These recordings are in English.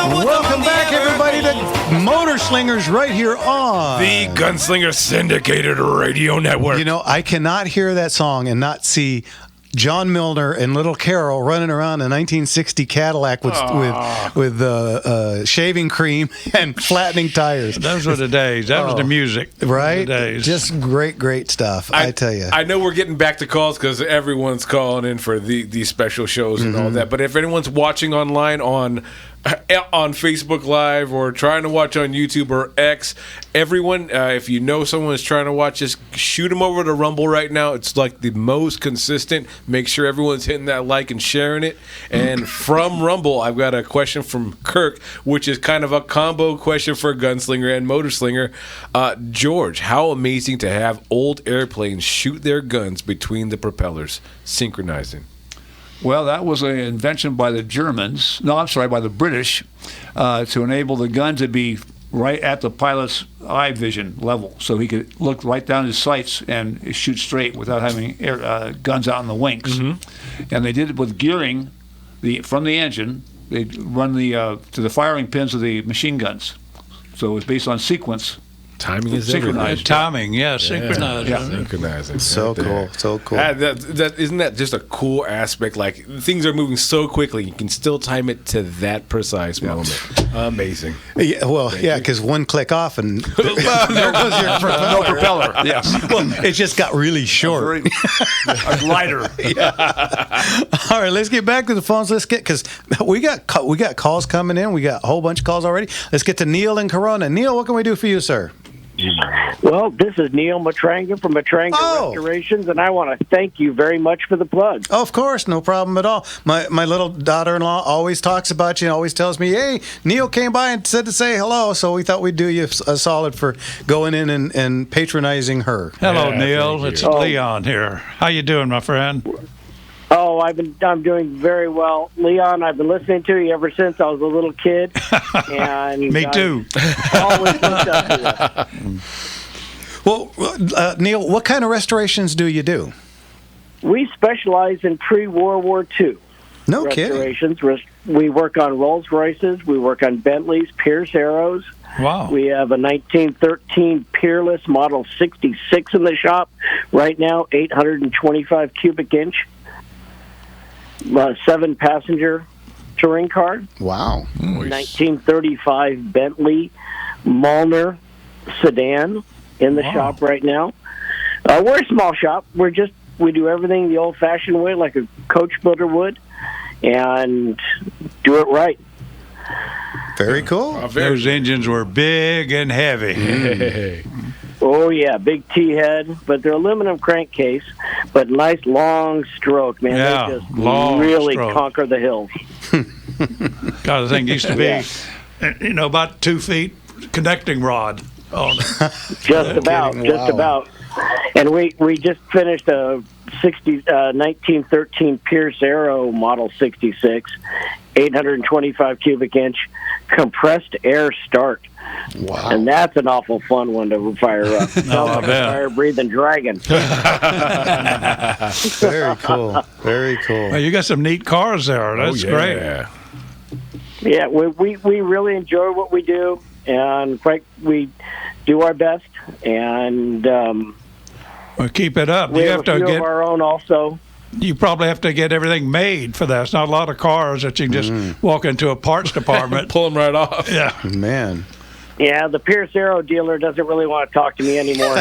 Welcome back, everybody, to Motor Slingers right here on the Gunslinger Syndicated Radio Network. You know, I cannot hear that song and not see John Milner and Little Carol running around a 1960 Cadillac with shaving cream and flattening tires. Those were the days. That was the music. Right? The days. Just great stuff, I tell you. I know we're getting back to calls because everyone's calling in for these special shows and all that. But if anyone's watching online on Facebook Live or trying to watch on YouTube or X, everyone, if you know someone is trying to watch, just shoot them over to Rumble right now. It's like the most consistent. Make sure everyone's hitting that like and sharing it. And from Rumble, I've got a question from Kirk, which is kind of a combo question for Gunslinger and Motorslinger. George, how amazing to have old airplanes shoot their guns between the propellers, synchronizing. Well, that was an invention by the Germans. No, I'm sorry, by the British, to enable the gun to be right at the pilot's eye vision level, so he could look right down his sights and shoot straight without having guns out in the wings. And they did it with gearing from the engine. They'd run to the firing pins of the machine guns. So it was based on sequence. Timing is synchronized. Timing, synchronized. Yeah. Synchronizing. So right cool, so cool. Isn't that just a cool aspect? Like, things are moving so quickly, you can still time it to that precise moment. Amazing. Yeah, well, because one click off and there goes your propeller. No propeller. Yes. Well, it just got really short. A glider. All right, let's get back to the phones. Because we got calls coming in. We got a whole bunch of calls already. Let's get to Neil in Corona. Neil, what can we do for you, sir? Well, this is Neil Matranga from Matranga Restorations, and I want to thank you very much for the plug. Oh, of course, no problem at all. My little daughter-in-law always talks about you and always tells me, hey, Neil came by and said to say hello, so we thought we'd do you a solid for going in and patronizing her. Hello, Neil. It's Leon here. How you doing, my friend? Oh, I'm doing very well, Leon. I've been listening to you ever since I was a little kid, and me too. Always looked up to you. Well, Neil, what kind of restorations do you do? We specialize in pre-World War II No restorations. kidding. We work on Rolls Royces. We work on Bentleys, Pierce Arrows. Wow. We have a 1913 Peerless Model 66 in the shop right now, 825 cubic inch. 7-passenger touring car. Wow. 1935 Bentley Malner sedan in the shop right now. We're a small shop. We do everything the old-fashioned way, like a coach builder would, and do it right. Very cool. Those engines were big and heavy. Oh, yeah, big T-head, but they're aluminum crankcase, but nice long stroke, man. Yeah, they just long really stroke. conquer the hills. God, the thing used to be, about 2 feet connecting rod on it. Just about. And we just finished a 1913 Pierce Arrow Model 66, 825 cubic inch compressed air start. Wow. And that's an awful fun one to fire up. Sounds like a fire-breathing dragon. Very cool. Very cool. Well, you got some neat cars there. That's great. Yeah, we really enjoy what we do, and we do our best, and well, keep it up. we You have have a to few get. of our own also. You probably have to get everything made for that. It's not a lot of cars that you can just walk into a parts department. Pull them right off. Yeah. Man. Yeah, the Pierce Arrow dealer doesn't really want to talk to me anymore.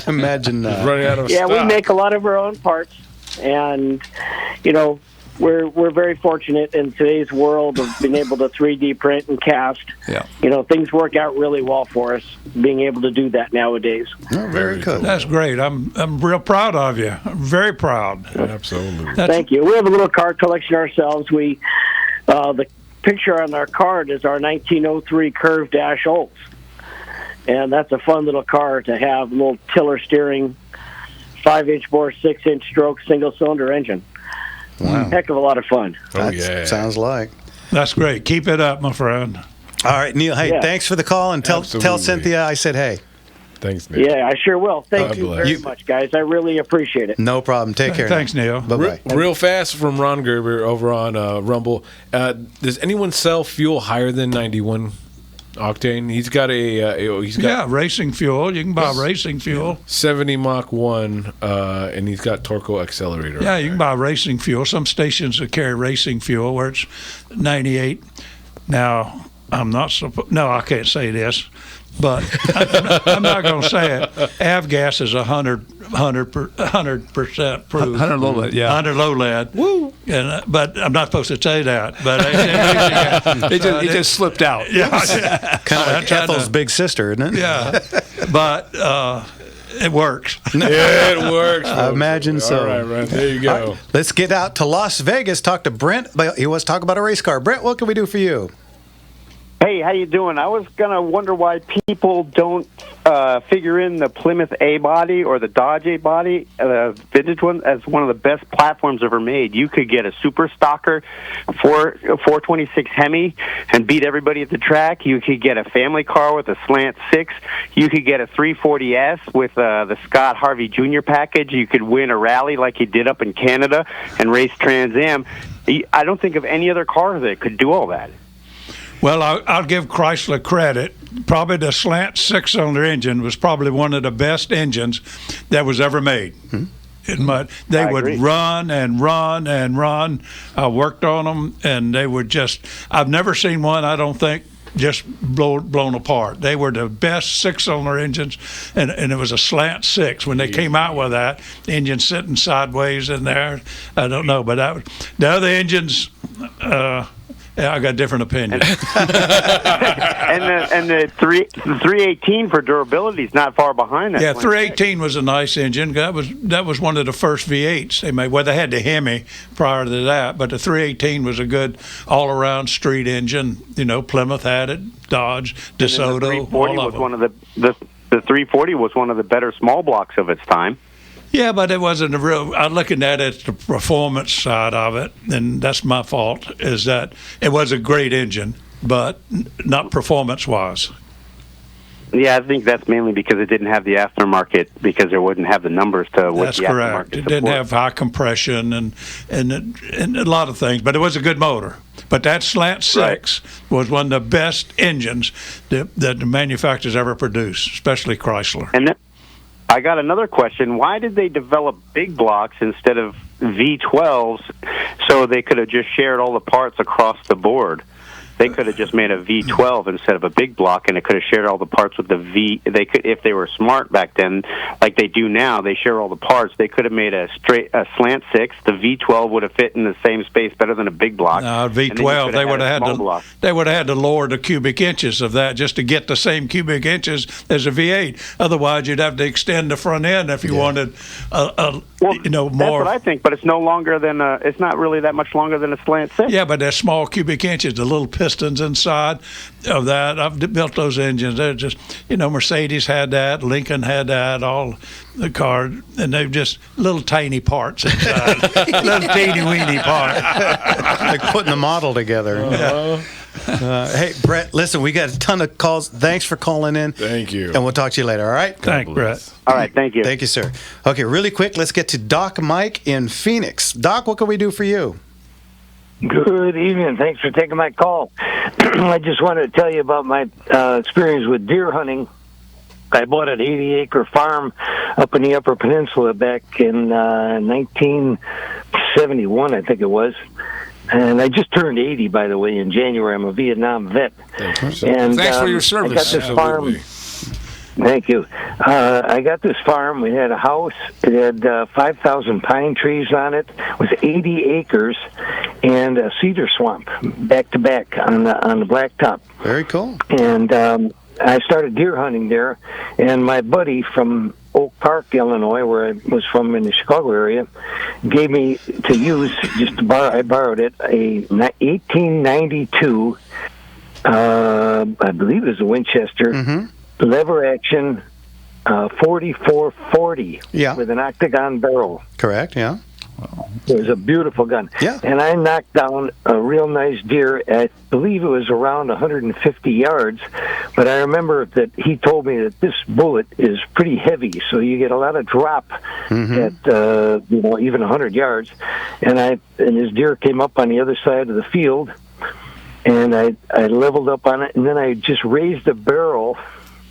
Imagine that. Running out of Yeah, stock. we make a lot of our own parts, and we're very fortunate in today's world of being able to 3D print and cast. Yeah. Things work out really well for us being able to do that nowadays. Oh, very cool. That's great. I'm real proud of you. I'm very proud. Absolutely. Thank you. We have a little car collection ourselves. The picture on our card is our 1903 Curve Dash Olds, and that's a fun little car to have. A little tiller steering, 5-inch bore, 6-inch stroke, single-cylinder engine. Wow. Heck of a lot of fun. Sounds like. That's great. Keep it up, my friend. All right, Neil. Hey, thanks for the call, and tell Absolutely. Cynthia I said hey. Thanks, Neil. Yeah, I sure will. Thank God you bless. very much, guys. I really appreciate it. No problem. Take care. Thanks, Neil. Bye-bye. Real fast from Ron Gerber over on Rumble. Does anyone sell fuel higher than 91 octane? He's got Racing fuel. You can buy racing fuel. 70 Mach 1, and he's got Torco accelerator. Yeah, you can buy racing fuel. Some stations that carry racing fuel where it's 98. Now, I'm not supposed. No, I can't say this, but I'm not going to say it. Avgas is 100% proof. 100 low lead, yeah. 100 low lead. Woo! And, but I'm not supposed to say that. But It just slipped out. yeah, Kind of like Ethel's big sister, isn't it? yeah. But it works. Yeah, it works. I imagine so. All right, Ron, there you go. Let's get out to Las Vegas. Talk to Brent. He wants to talk about a race car. Brent, what can we do for you? Hey, how you doing? I was gonna wonder why people don't figure in the Plymouth A body or the Dodge A body, vintage one, as one of the best platforms ever made. You could get a super stocker 426 Hemi and beat everybody at the track. You could get a family car with a slant 6. You could get a 340S with the Scott Harvey Jr. package. You could win a rally like you did up in Canada and race Trans Am. I don't think of any other car that could do all that. Well, I'll give Chrysler credit. Probably the slant 6-cylinder engine was probably one of the best engines that was ever made. They would agree. run and run and run. I worked on them, and they would just – I've never seen one, I don't think, just blown apart. They were the best 6-cylinder engines, and it was a slant 6. When they came out with that, engine sitting sideways in there, I don't know. But the other engines yeah, I got different opinions. and the 318 for durability is not far behind that. Yeah, 318 was a nice engine. That was one of the first V8s they made. Well, they had the Hemi prior to that, but the 318 was a good all-around street engine. You know, Plymouth had it, Dodge, DeSoto, The 340 all was of them. one of the 340 was one of the better small blocks of its time. Yeah, but it wasn't a real. I'm looking at it, the performance side of it, and that's my fault. Is that it was a great engine, but not performance-wise. Yeah, I think that's mainly because it didn't have the aftermarket, because it wouldn't have the numbers to what That's the correct. aftermarket It didn't supports. have high compression and a lot of things, but it was a good motor. But that Slant 6 was one of the best engines that the manufacturers ever produced, especially Chrysler. And then I got another question. Why did they develop big blocks instead of V12s so they could have just shared all the parts across the board? They could have just made a V12 instead of a big block, and it could have shared all the parts with the V. They could, if they were smart back then, like they do now, they share all the parts. They could have made a slant 6. The V12 would have fit in the same space better than a big block. V12, they would have had to lower the cubic inches of that just to get the same cubic inches as a V8. Otherwise, you'd have to extend the front end if you wanted more. That's what I think, but it's no longer than it's not really that much longer than a slant 6. Yeah, but they're small cubic inches, the little pistons inside of that. I've built those engines. They're just, Mercedes had that, Lincoln had that, all the cars, and they're just little tiny parts inside. Little teeny weeny parts. Like putting the model together. Hey, Brett, listen, we got a ton of calls. Thanks for calling in. Thank you. And we'll talk to you later, all right? Thanks, Brett. All right, thank you. Thank you, sir. Okay, really quick, let's get to Doc Mike in Phoenix. Doc, what can we do for you? Good evening. Thanks for taking my call. I just wanted to tell you about my experience with deer hunting. I bought an 80-acre farm up in the Upper Peninsula back in 1971, I think it was. And I just turned 80, by the way, in January. I'm a Vietnam vet. And Thanks for your service. I got this farm. Thank you. I got this farm. We had a house. It had 5,000 pine trees on it. It was 80 acres and a cedar swamp back to back on the blacktop. Very cool. And I started deer hunting there. And my buddy from Oak Park, Illinois, where I was from in the Chicago area, gave me to use, just to borrow. I borrowed it, a 1892, I believe it was a Winchester, lever action 4440 with an octagon barrel. Correct, yeah. It was a beautiful gun. Yeah. And I knocked down a real nice deer. I believe it was around 150 yards. But I remember that he told me that this bullet is pretty heavy, so you get a lot of drop at even 100 yards. And his deer came up on the other side of the field, and I leveled up on it, and then I just raised the barrel.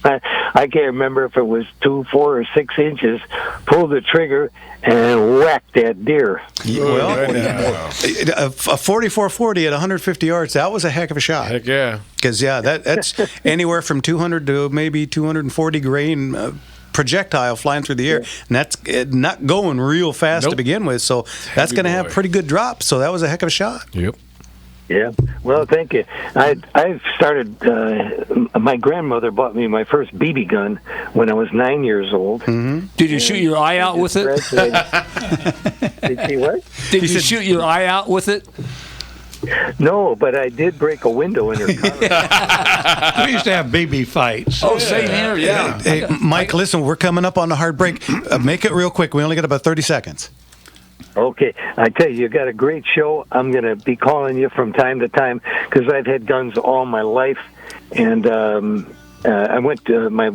I can't remember if it was 2, 4, or 6 inches. Pulled the trigger and whacked that deer. Well, a 44-40 at 150 yards, that was a heck of a shot. Heck yeah. Because, that's anywhere from 200 to maybe 240 grain projectile flying through the air. And that's not going real fast to begin with. So that's going to have pretty good drop. So that was a heck of a shot. Yep. Yeah. Well, thank you. I've started. My grandmother bought me my first BB gun when I was 9 years old. Mm-hmm. Did you shoot your eye out with it? Did she what? Did you shoot your eye out with it? No, but I did break a window in her car. We used to have BB fights. Oh, same here. Yeah. Hey, Mike, listen, we're coming up on the hard break. Make it real quick. We only got about 30 seconds. Okay, I tell you got a great show. I'm going to be calling you from time to time because I've had guns all my life, and I went to my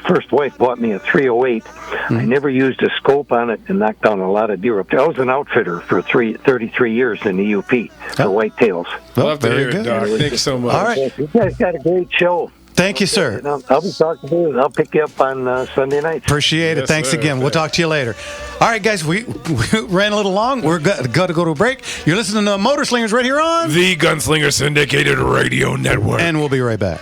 first wife bought me a 308. I never used a scope on it and knocked down a lot of deer up there. I was an outfitter for 33 years in the UP for whitetails. Well, Love to very hear good. it, Doc. Thanks so much. All right. You guys got a great show. Thank you, sir. And I'll be talking to you. I'll pick you up on Sunday night. Appreciate it. Yes, Thanks sir. again. We'll talk to you later. All right, guys, we ran a little long. We're got to go to a break. You're listening to Motor Slingers right here on The Gunslinger Syndicated Radio Network. and we'll be right back.